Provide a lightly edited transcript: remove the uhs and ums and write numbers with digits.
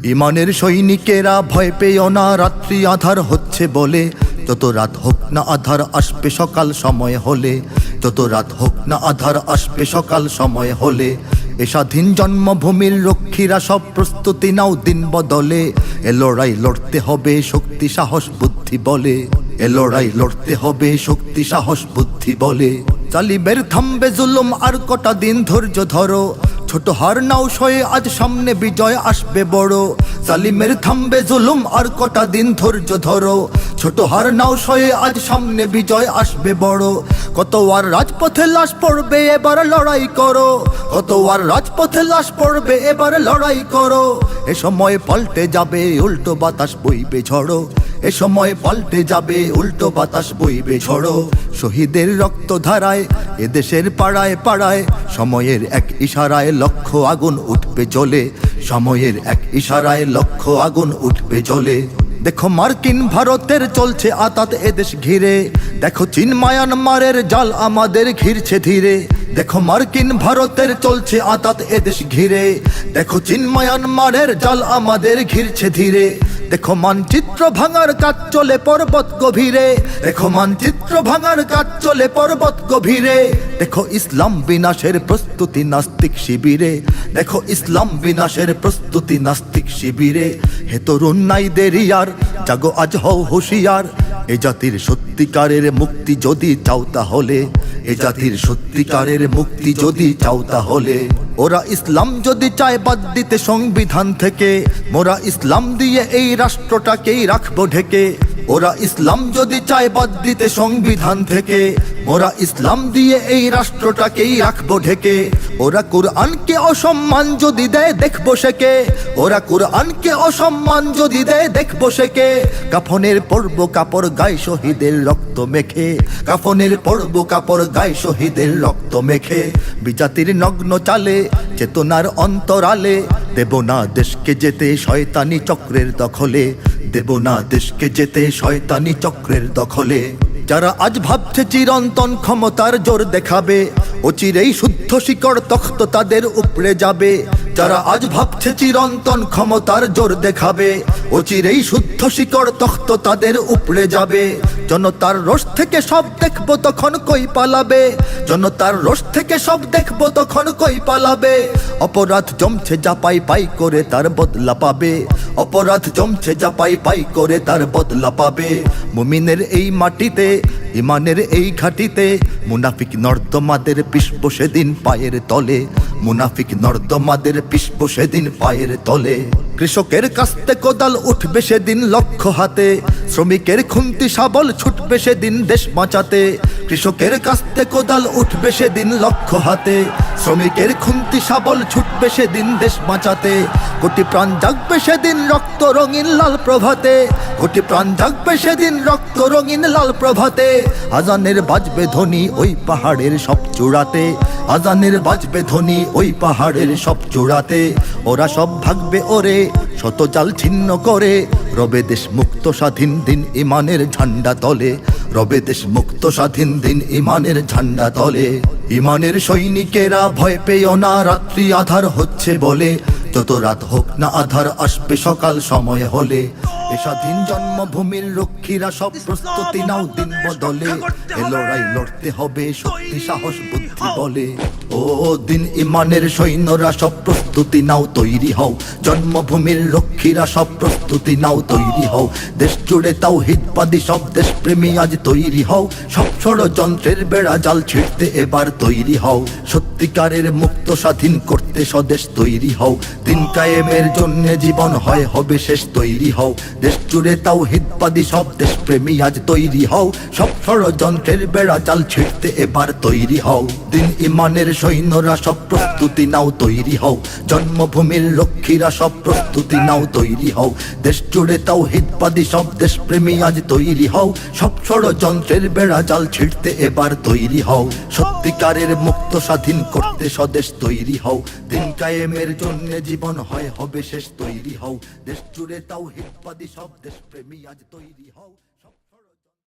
ইমানের সৈনিকেরা ভয় পেও না, রাত্রি আধার হচ্ছে বলে। যত রাত হোক না আধার আসবে সকাল সময় হলে। যত রাত হোক না আধার আসবে সকাল সময় হলে। এ স্বাধীন জন্মভূমির রক্ষীরা সব প্রস্তুতি নাও দিন বদলে। এ লড়াই লড়তে হবে শক্তি সাহস বুদ্ধি বলে। এ লড়াই লড়তে হবে শক্তি সাহস বুদ্ধি বলে। জালিমের থামবে জুলুম আর কটা দিন ধৈর্য ধরো। ছোট হার নাও সয়ে আজ সামনে বিজয় আসবে বড়। জালিমের থামবে জুলুম আর কটা দিন ধৈর্য ধরো। ছোট হার নাও সয়ে আজ সামনে বিজয় আসবে বড়। কত আর রাজপথে লাশ পড়বে এবার লড়াই করো। কত আর রাজপথে লাশ পড়বে এবার লড়াই করো। এ সময় পাল্টে যাবে উল্টো বাতাস বইবে ঝড়ো। এ সময় পাল্টে যাবে উল্টো বাতাস বইবে ঝড়ো। শহীদের রক্ত ধারায় এদেশের পাড়ায় পাড়ায় সময়ের এক ইশারায় লক্ষ আগুন উঠবে জ্বলে। সময়ের এক ইশারায় লক্ষ আগুন উঠবে জ্বলে। দেখো মার্কিন ভারতের চলছে আতাত এদেশ ঘিরে। দেখো চীন মায়ানমারের জাল আমাদের ঘিরছে ধীরে। দেখো মার্কিন ভারতের চলছে আতাত এদেশ ঘিরে। দেখো চীন মায়ানমারের জাল আমাদের ঘিরছে ধীরে। দেখো মানচিত্র ভাঙার কাজ চলে পর্বত গভীরে। দেখো মানচিত্র ভাঙার কাজ চলে পর্বত গভীরে। দেখো ইসলাম বিনাশের প্রস্তুতি নাস্তিক শিবিরে। দেখো ইসলাম বিনাশের প্রস্তুতি নাস্তিক শিবিরে। হে তরুণ নাই দেরি আর, জাগো আজ হও হুঁশিয়ার। এ জাতির সত্যিকারের মুক্তি যদি চাও তাহলে। এ জাতির সত্যিকারের মুক্তি যদি চাও তাহলে। ওরা ইসলাম যদি চায় বাদ দিতে সংবিধান থেকে, মোরা ইসলাম দিয়ে এই রাষ্ট্রটাকেই রাখবো ঢেকে। ওরা ইসলাম যদি চায় বাদ দিতে সংবিধান থেকে, মোরা ইসলাম দিয়ে এই রাষ্ট্রটাকেই রাখবো ঢেকে। ওরা কুরআনকে অসম্মান যদি দেয় দেখবো সেকে। ওরা কুরআনকে অসম্মান যদি দেয় দেখবো সেকে। কাফনের পরব কাপড় গায়ে শহীদের রক্ত মেখে। কাফনের পরব কাপড় গায়ে শহীদের রক্ত মেখে। বিজাতির নগ্ন চালে চেতনার অন্তরালে। দেব না দেশকে যেতে শয়তানি চক্রের দখলে। দেব না দেশকে যেতে শয়তানি চক্রের দখলে। যারা আজ ভাবছে চিরন্তন ক্ষমতার জোর দেখাবে, অচিরেই শুদ্ধ শিকড় তখ্ত তাদের উপড়ে যাবে। যারা আজ ভাবছে চিরন্তন ক্ষমতার জোর দেখাবে, অচিরেই শুদ্ধ শিকড় তখ্ত তাদের উপড়ে যাবে। জনতার রোষ থেকে সব দেখবো তখন কই পালাবে। জনতার রোষ থেকে সব দেখবো তখন কই পালাবে। অপরাধ জমছে যা পাই পাই করে তার বদলা পাবে। অপরাধ জমছে যা পাই পাই করে তার বদলা পাবে। মুমিনের এই মাটিতে ইমানের এই ঘাটিতে মুনাফিক নর্দমাদের পিষব সেদিন পায়ের তলে। মুনাফিক নর্দমাদের পিষব সেদিন পায়ের তলে। কৃষকের কাস্তে কোদাল উঠবে সেদিন লক্ষ্য হাতে। শ্রমিকের খুন্তি শাবল ছুটবে সেদিন দেশ বাঁচাতে। কৃষকের কাস্তে কোদাল উঠবে সেদিন লক্ষ্য হাতে। শ্রমিকের খুন্তি শাবল ছুটবে সেদিন দেশ বাঁচাতে। কোটি প্রাণ জাগবে সেদিন রক্ত রঙিন লাল প্রভাতে। কোটি প্রাণ জাগবে সেদিন রক্ত রঙিন লাল প্রভাতে। আজানের বাজবে ধ্বনি ওই পাহাড়ের সব চূড়াতে। আজানের বাজবে ধ্বনি ওই পাহাড়ের সব চূড়াতে। ওরা সব ভাগবে ওরে শত জাল ছিন্ন করে। রবে দেশ মুক্ত স্বাধীন দিন ইমানের ঝান্ডা তলে। রবে দেশ মুক্ত স্বাধীন দিন ইমানের ঝান্ডা তলে। ইমানের সৈনিকেরা ভয় পেও না, রাত্রি আধার হচ্ছে বলে। যত রাত হোক না আধার আসবে সকাল সময় হলে। এ স্বাধীন জন্মভূমির রক্ষীরা সব প্রস্তুতি নাও দিন বদলে। এ লড়াই লড়তে হবে শক্তি সাহস বুদ্ধি বলে। ও দিন ইমানের সৈন্যরা সব প্রস্তুতি নাও তৈরি হও। জন্মভূমির রক্ষীরা সব প্রস্তুতি নাও তৈরি হও। দেশ জুড়ে তাওহীদবাদী সব দেশপ্রেমী আজ তৈরি হও। সব ষড়যন্ত্রের বেড়া জাল ছিঁড়তে এবার তৈরি হও। সত্যিকারের মুক্ত স্বাধীন করতে স্বদেশ তৈরি হও। দিন কায়েমের জন্য জীবন হয় হবে শেষ তৈরি হও। দেশ জুড়ে তাওহীদবাদী সব দেশপ্রেমী আজ তৈরি হও। সব ষড়যন্ত্রের বেড়া জাল ছিঁড়তে এবার তৈরি হও। দিন ইমানের সৈন্যরা সব প্রস্তুতি নাও তৈরি হও। জন্মভূমির রক্ষীরা সব প্রস্তুতি নাও তৈরি হও। দেশ জুড়ে তাওহীদবাদী সব দেশপ্রেমী আজ তৈরি হও। সব ষড়যন্ত্রের বেড়া জাল ছিঁড়তে এবার তৈরি হও। সত্যিকারের মুক্ত স্বাধীন করতে স্বদেশ তৈরি হও। দিন কায়েমের জন্য জীবন হয় হবে শেষ তৈরি হও। দেশ জুড়ে তাওহীদবাদী সব দেশপ্রেমী আজ তৈরি হও।